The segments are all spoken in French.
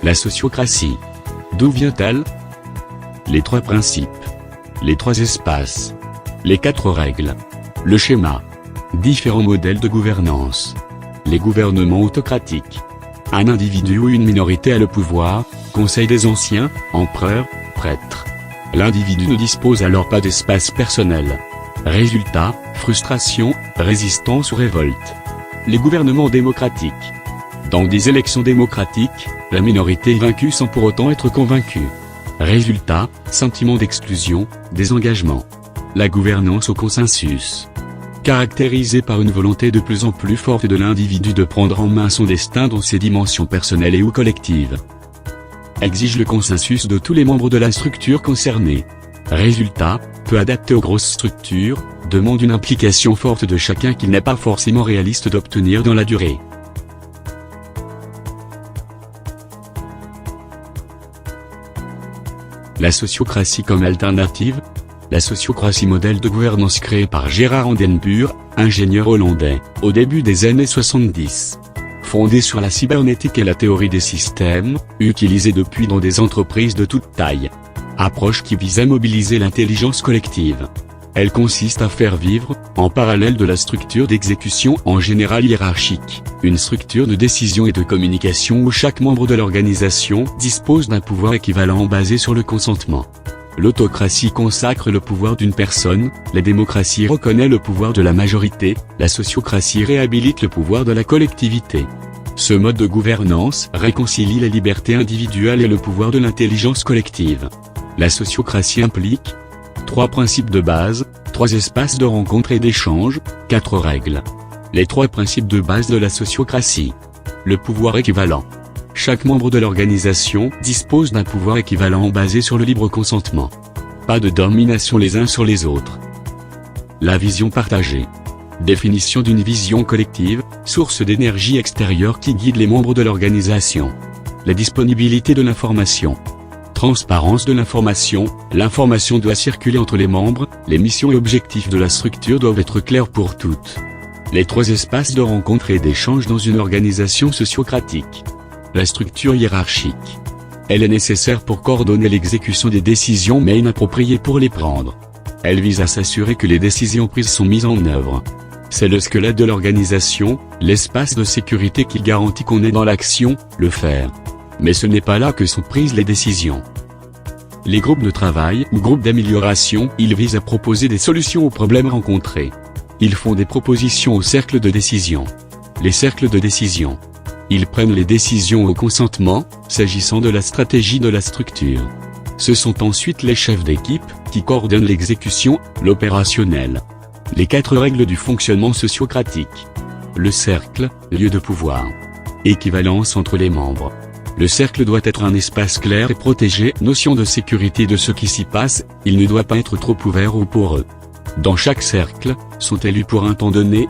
La sociocratie. D'où vient-elle? Les trois principes. Les trois espaces. Les quatre règles. Le schéma. Différents modèles de gouvernance. Les gouvernements autocratiques. Un individu ou une minorité a le pouvoir, conseil des anciens, empereurs, prêtres. L'individu ne dispose alors pas d'espace personnel. Résultat, frustration, résistance ou révolte. Les gouvernements démocratiques. Dans des élections démocratiques, la minorité est vaincue sans pour autant être convaincue. Résultat, sentiment d'exclusion, désengagement. La gouvernance au consensus. Caractérisée par une volonté de plus en plus forte de l'individu de prendre en main son destin dans ses dimensions personnelles et ou collectives. Exige le consensus de tous les membres de la structure concernée. Résultat, peu adapté aux grosses structures, demande une implication forte de chacun qu'il n'est pas forcément réaliste d'obtenir dans la durée. La sociocratie comme alternative. La sociocratie, modèle de gouvernance créé par Gerard Andenburg, ingénieur hollandais, au début des années 70. Fondée sur la cybernétique et la théorie des systèmes, utilisée depuis dans des entreprises de toute taille. Approche qui vise à mobiliser l'intelligence collective. Elle consiste à faire vivre, en parallèle de la structure d'exécution en général hiérarchique, une structure de décision et de communication où chaque membre de l'organisation dispose d'un pouvoir équivalent basé sur le consentement. L'autocratie consacre le pouvoir d'une personne, la démocratie reconnaît le pouvoir de la majorité, la sociocratie réhabilite le pouvoir de la collectivité. Ce mode de gouvernance réconcilie la liberté individuelle et le pouvoir de l'intelligence collective. La sociocratie implique 3 principes de base, 3 espaces de rencontre et d'échange, 4 règles. Les 3 principes de base de la sociocratie. Le pouvoir équivalent. Chaque membre de l'organisation dispose d'un pouvoir équivalent basé sur le libre consentement. Pas de domination les uns sur les autres. La vision partagée. Définition d'une vision collective, source d'énergie extérieure qui guide les membres de l'organisation. La disponibilité de l'information. Transparence de l'information, l'information doit circuler entre les membres, les missions et objectifs de la structure doivent être clairs pour toutes. Les 3 espaces de rencontre et d'échange dans une organisation sociocratique. La structure hiérarchique. Elle est nécessaire pour coordonner l'exécution des décisions mais inappropriée pour les prendre. Elle vise à s'assurer que les décisions prises sont mises en œuvre. C'est le squelette de l'organisation, l'espace de sécurité qui garantit qu'on est dans l'action, le faire. Mais ce n'est pas là que sont prises les décisions. Les groupes de travail ou groupes d'amélioration, ils visent à proposer des solutions aux problèmes rencontrés. Ils font des propositions aux cercles de décision. Les cercles de décision. Ils prennent les décisions au consentement, s'agissant de la stratégie de la structure. Ce sont ensuite les chefs d'équipe, qui coordonnent l'exécution, l'opérationnel. Les 4 règles du fonctionnement sociocratique. Le cercle, lieu de pouvoir. Équivalence entre les membres. Le cercle doit être un espace clair et protégé, notion de sécurité de ce qui s'y passe, il ne doit pas être trop ouvert ou poreux. Dans chaque cercle, sont élus pour un temps donné,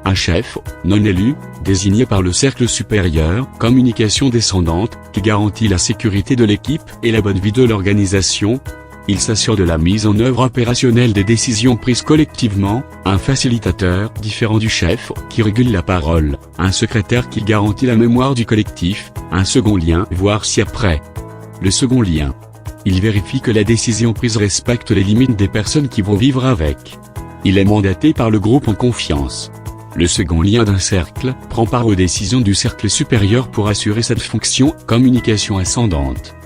un chef, non élu, désigné par le cercle supérieur, communication descendante, qui garantit la sécurité de l'équipe et la bonne vie de l'organisation. Il s'assure de la mise en œuvre opérationnelle des décisions prises collectivement, un facilitateur, différent du chef, qui régule la parole, un secrétaire qui garantit la mémoire du collectif, un second lien, voire si après. Le second lien. Il vérifie que la décision prise respecte les limites des personnes qui vont vivre avec. Il est mandaté par le groupe en confiance. Le second lien d'un cercle prend part aux décisions du cercle supérieur pour assurer cette fonction, communication ascendante.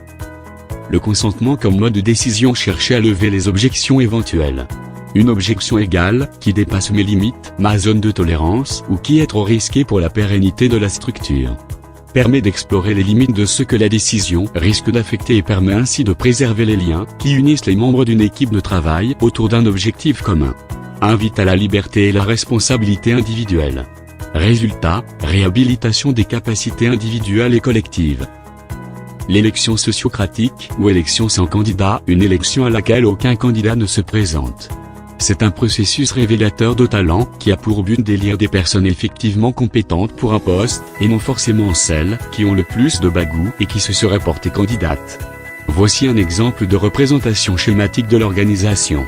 Le consentement comme mode de décision cherche à lever les objections éventuelles. Une objection égale, qui dépasse mes limites, ma zone de tolérance, ou qui est trop risquée pour la pérennité de la structure. Permet d'explorer les limites de ce que la décision risque d'affecter et permet ainsi de préserver les liens qui unissent les membres d'une équipe de travail autour d'un objectif commun. Invite à la liberté et la responsabilité individuelle. Résultat, réhabilitation des capacités individuelles et collectives. L'élection sociocratique, ou élection sans candidat, une élection à laquelle aucun candidat ne se présente. C'est un processus révélateur de talent, qui a pour but d'élire des personnes effectivement compétentes pour un poste, et non forcément celles qui ont le plus de bagou et qui se seraient portées candidates. Voici un exemple de représentation schématique de l'organisation.